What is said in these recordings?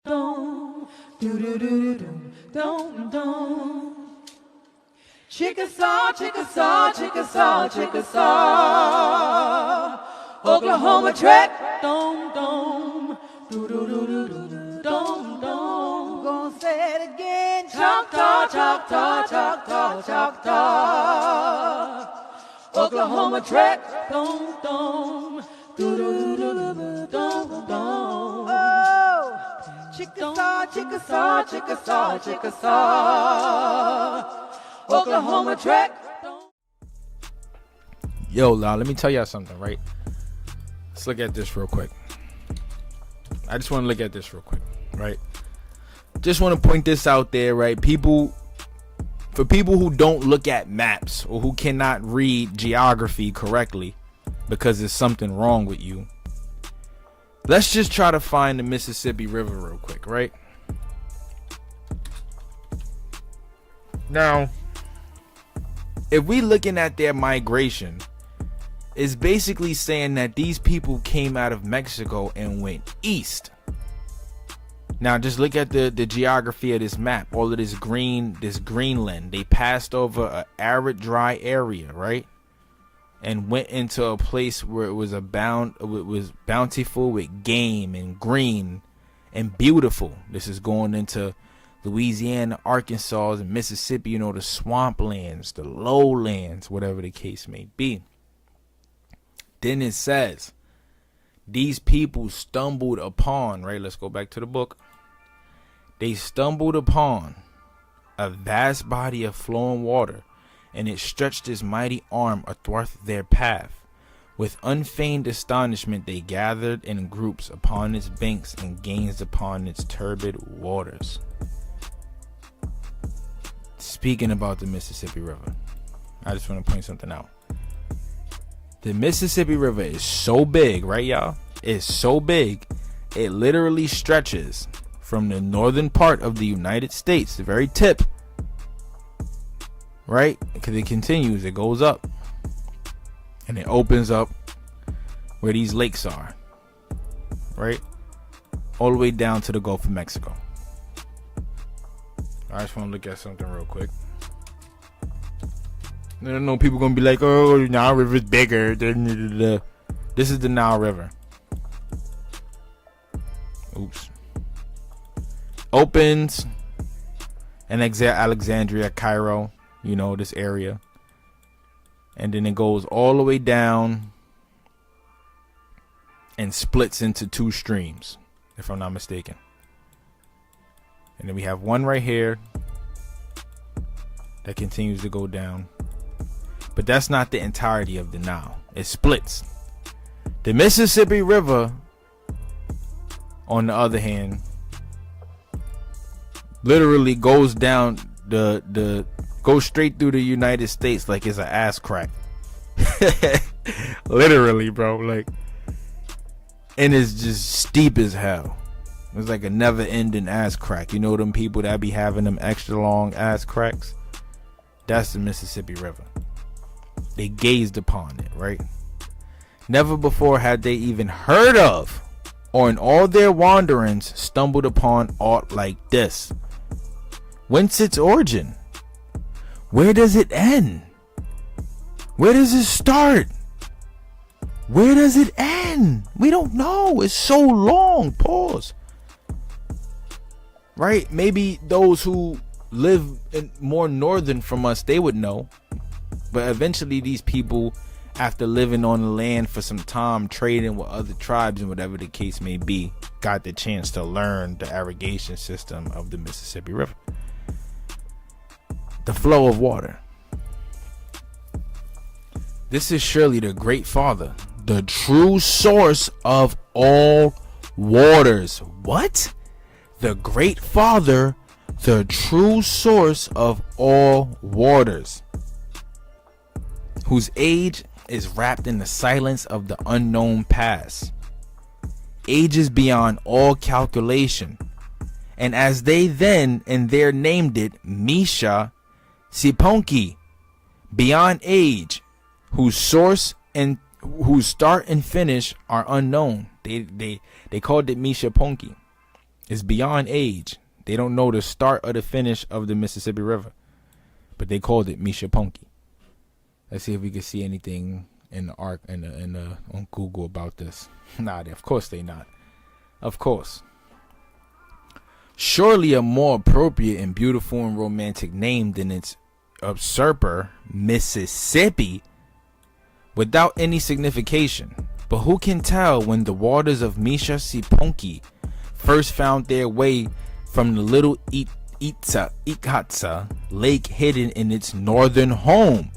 dum, do do do do dum dum. Chickasaw, Chickasaw, Chickasaw, Chickasaw. Oklahoma trek, dum dum, do do do do do dum dum. Gonna say it again. Choctaw, Choctaw, Choctaw, Choctaw. Oklahoma trek, dum dum, do do do do do dum dum. Oh, Chickasaw, Chickasaw, Chickasaw, Chickasaw. Oklahoma trek. Yo, let me tell y'all something, right? Let's look at this real quick. I just want to look at this real quick, right? Just want to point this out there, right? For people who don't look at maps or who cannot read geography correctly because there's something wrong with you, let's just try to find the Mississippi River real quick, right? Now, if we looking at their migration, it's basically saying that these people came out of Mexico and went east. Now just look at the geography of this map. All of this Greenland. They passed over an arid, dry area, right? And went into a place where it was bountiful with game and green and beautiful. This is going into Louisiana, Arkansas, and Mississippi, you know, the swamplands, the lowlands, whatever the case may be. Then it says, these people stumbled upon, right? Let's go back to the book. They stumbled upon a vast body of flowing water, and it stretched its mighty arm athwart their path. With unfeigned astonishment, they gathered in groups upon its banks and gazed upon its turbid waters. Speaking about the Mississippi River, I just want to point something out. The Mississippi River is so big, right, y'all? It's so big, it literally stretches from the northern part of the United States, the very tip, right? Because it continues, it goes up, and it opens up where these lakes are, right? All the way down to the Gulf of Mexico. I just want to look at something real quick. I don't know, people gonna be like, oh, the Nile River's bigger. This is the Nile River. Oops. Opens in Alexandria, Cairo, you know, this area. And then it goes all the way down and splits into two streams, if I'm not mistaken. And then we have one right here that continues to go down. But that's not the entirety of the Nile. It splits. The Mississippi River, on the other hand, literally goes down goes straight through the United States like it's an ass crack. Literally, bro. Like, and it's just steep as hell. It's like a never ending ass crack. You know them people that be having them extra long ass cracks? That's the Mississippi River. They gazed upon it, right? Never before had they even heard of, or in all their wanderings stumbled upon aught like this. Whence its origin? Where does it end? Where does it start? Where does it end? We don't know. It's so long. Pause. Right? Maybe those who live in more northern from us, they would know. But eventually these people, after living on the land for some time, trading with other tribes and whatever the case may be, got the chance to learn the irrigation system of the Mississippi River. The flow of water. This is surely the great father, the true source of all waters. What? The great father, the true source of all waters, whose age is wrapped in the silence of the unknown past, ages beyond all calculation. And as they then and there named it, Misha Siponki, beyond age, whose source and whose start and finish are unknown. They called it Misha Ponki. It's beyond age. They don't know the start or the finish of the Mississippi River, but they called it Misha Punky. Let's see if we can see anything in the arc on Google about this. Nah, of course they not. Of course. Surely a more appropriate and beautiful and romantic name than its usurper, Mississippi, without any signification. But who can tell when the waters of Misha Siponki first found their way from the little Ikatsa lake hidden in its northern home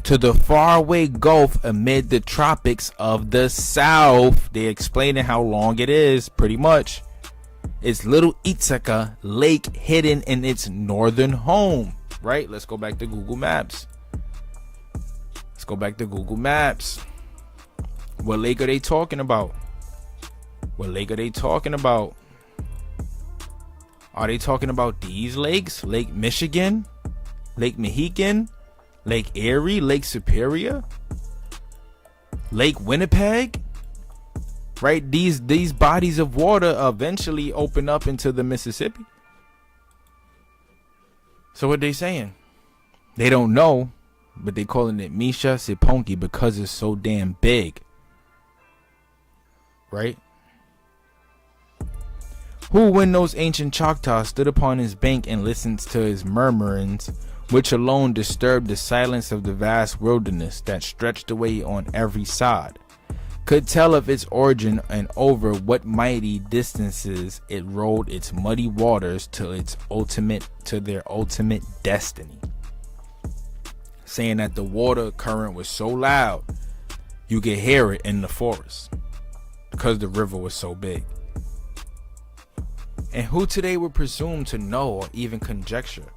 to the faraway gulf amid the tropics of the south. They're explaining how long it is, pretty much. It's little Itzaka lake hidden in its northern home, right? Let's go back to Google Maps. What lake are they talking about? Are they talking about these lakes? Lake Michigan? Lake Mohican? Lake Erie? Lake Superior? Lake Winnipeg? Right? These bodies of water eventually open up into the Mississippi. So what they saying? They don't know, but they calling it Misha Siponki because it's so damn big. Right? Who, when those ancient Choctaw stood upon his bank and listened to his murmurings, which alone disturbed the silence of the vast wilderness that stretched away on every side, could tell of its origin and over what mighty distances it rolled its muddy waters to their ultimate destiny. Saying that the water current was so loud you could hear it in the forest because the river was so big. And who today would presume to know or even conjecture,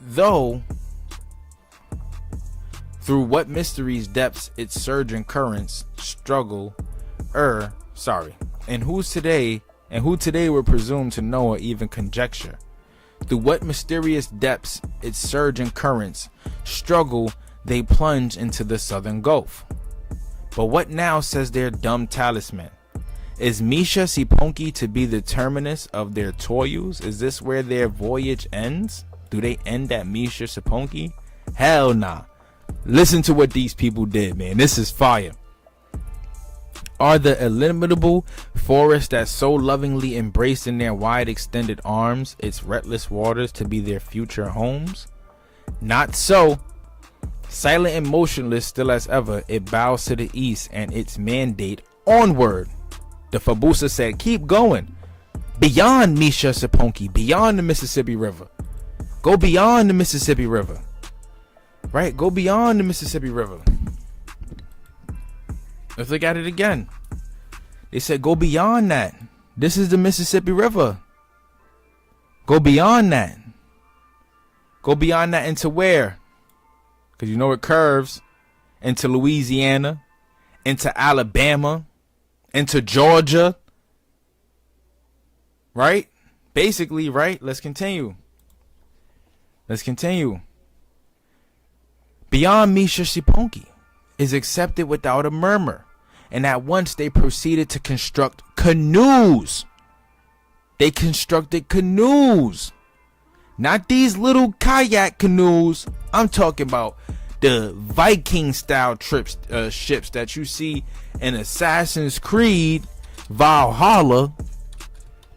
though, through what mysteries depths its surging currents struggle, and who today would presume to know or even conjecture, through what mysterious depths its surging currents struggle, they plunge into the southern Gulf. But what now says their dumb talisman? Is Misha Siponki to be the terminus of their toils? Is this where their voyage ends? Do they end at Misha Siponki? Hell nah. Listen to what these people did, man. This is fire. Are the illimitable forests that so lovingly embraced in their wide extended arms its restless waters to be their future homes? Not so. Silent and motionless still as ever, it bows to the east and its mandate onward. The Fabusa said, keep going. Beyond Misha Siponki, beyond the Mississippi River. Go beyond the Mississippi River. Right? Go beyond the Mississippi River. Let's look at it again. They said, go beyond that. This is the Mississippi River. Go beyond that. Go beyond that into where? Because you know it curves into Louisiana, into Alabama, into Georgia. Right? Basically, right? Let's continue. Beyond Misha Siponki is accepted without a murmur, and at once they proceeded to construct canoes. They constructed canoes. Not these little kayak canoes. I'm talking about the Viking style ships that you see in Assassin's Creed Valhalla.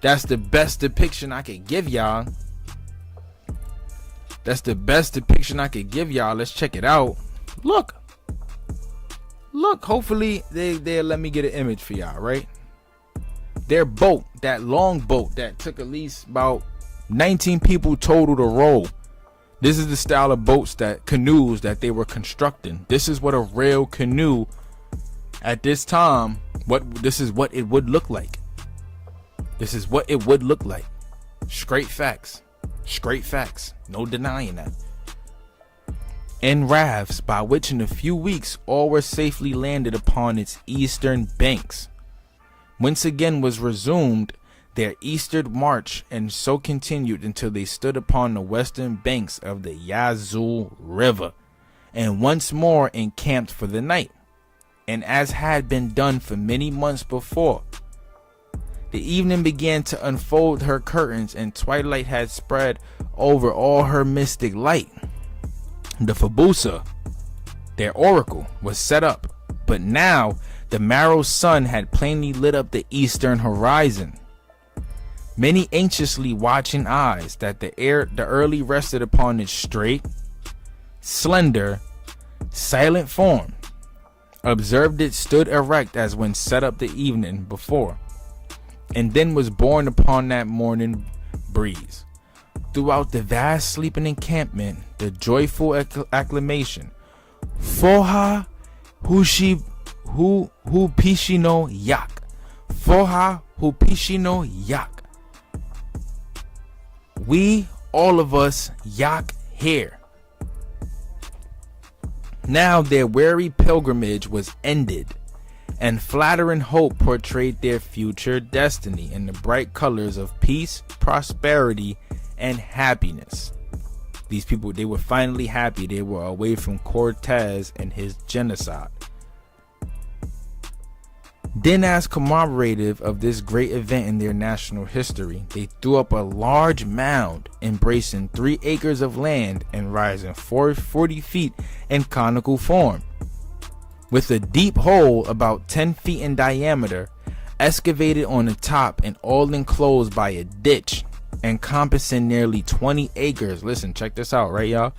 That's the best depiction I could give y'all. Let's check it out. Look. Hopefully they'll let me get an image for y'all, right? Their boat, that long boat that took at least about 19 people total to row. This is the style of canoes that they were constructing. This is what a real canoe at this time, this is what it would look like. Straight facts. No denying that. And rafts by which in a few weeks all were safely landed upon its eastern banks. Whence again was resumed their eastward march, and so continued until they stood upon the western banks of the Yazoo River, and once more encamped for the night. And as had been done for many months before, The evening began to unfold her curtains, and twilight had spread over all her mystic light. The Fabusa, their oracle, was set up, but now the marrow sun had plainly lit up the eastern horizon. Many anxiously watching eyes that the early rested upon its straight, slender, silent form, observed it stood erect as when set up the evening before, and then was borne upon that morning breeze. Throughout the vast sleeping encampment, the joyful acclamation, Foha hu pishino yak, Foha hu pishino yak. We, all of us, yak here. Now their weary pilgrimage was ended, and flattering hope portrayed their future destiny in the bright colors of peace, prosperity, and happiness. These people, they were finally happy. They were away from Cortez and his genocide. Then, as commemorative of this great event in their national history, they threw up a large mound embracing 3 acres of land and rising 40 feet in conical form, with a deep hole about 10 feet in diameter excavated on the top and all enclosed by a ditch encompassing nearly 20 acres. Listen, check this out, right, y'all?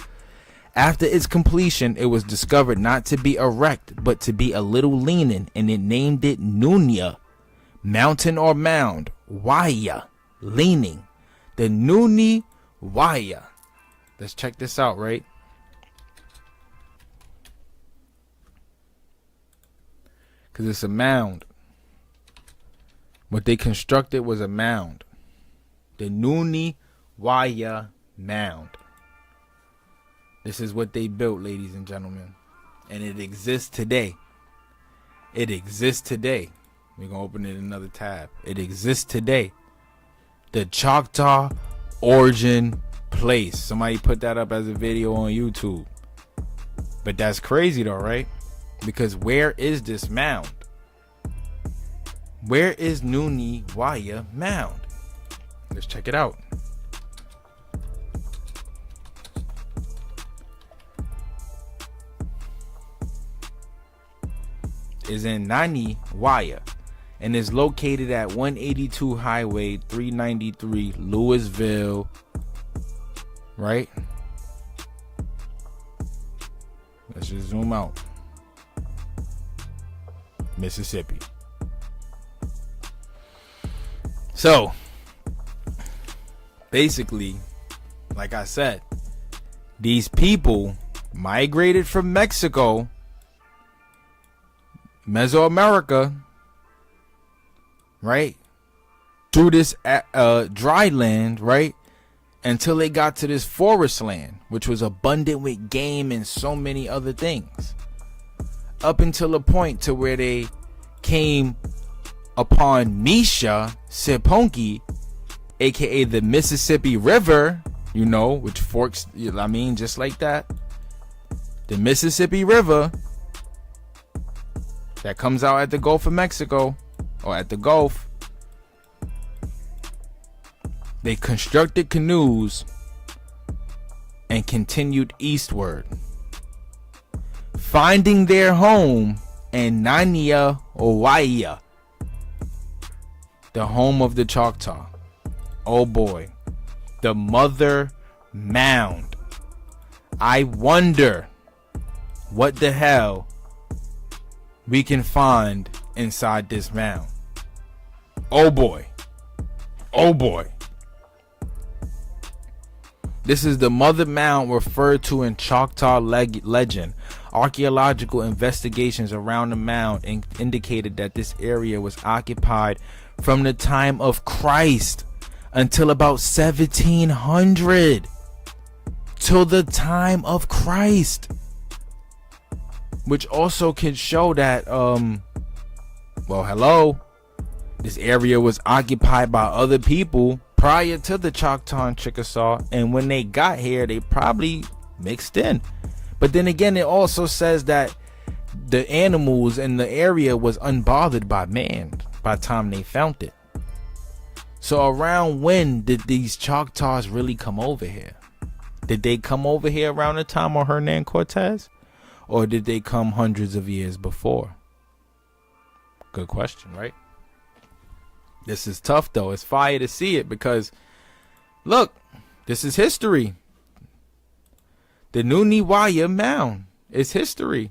After its completion, it was discovered not to be erect, but to be a little leaning, and it named it Nunya, mountain or mound, Waya, leaning. The Nuni Waya. Let's check this out, right? Because it's a mound. What they constructed was a mound. The Nuni Waya mound. This is what they built, ladies and gentlemen. And it exists today. It exists today. We're going to open it in another tab. It exists today. The Choctaw Origin Place. Somebody put that up as a video on YouTube. But that's crazy though, right? Because where is this mound? Where is Nuni Waya mound? Let's check it out. Is in Nani Waya and is located at 182 Highway 393, Louisville, right? Let's just zoom out. Mississippi. So basically, like I said, these people migrated from Mexico, Mesoamerica, right, through this dry land, right, until they got to this forest land, which was abundant with game and so many other things, up until a point to where they came upon Misha Seponki, aka the Mississippi River, you know, which forks, I mean, just like that, the Mississippi River that comes out at the Gulf of Mexico, or at the Gulf. They constructed canoes and continued eastward, finding their home in Nania Owaiya, the home of the Choctaw. Oh boy, the mother mound. I wonder what the hell we can find inside this mound. Oh boy. Oh boy. This is the mother mound referred to in Choctaw legend. Archaeological investigations around the mound indicated that this area was occupied from the time of Christ until about 1700. Till the time of Christ. Which also can show that, well, hello, this area was occupied by other people prior to the Choctaw and Chickasaw, and when they got here, they probably mixed in. But then again, it also says that the animals in the area was unbothered by man by the time they found it. So around when did these Choctaws really come over here? Did they come over here around the time of Hernan Cortez? Or did they come hundreds of years before? Good question, right? This is tough though. It's fire to see it because, look, this is history. The Nuniwaya Mound is history.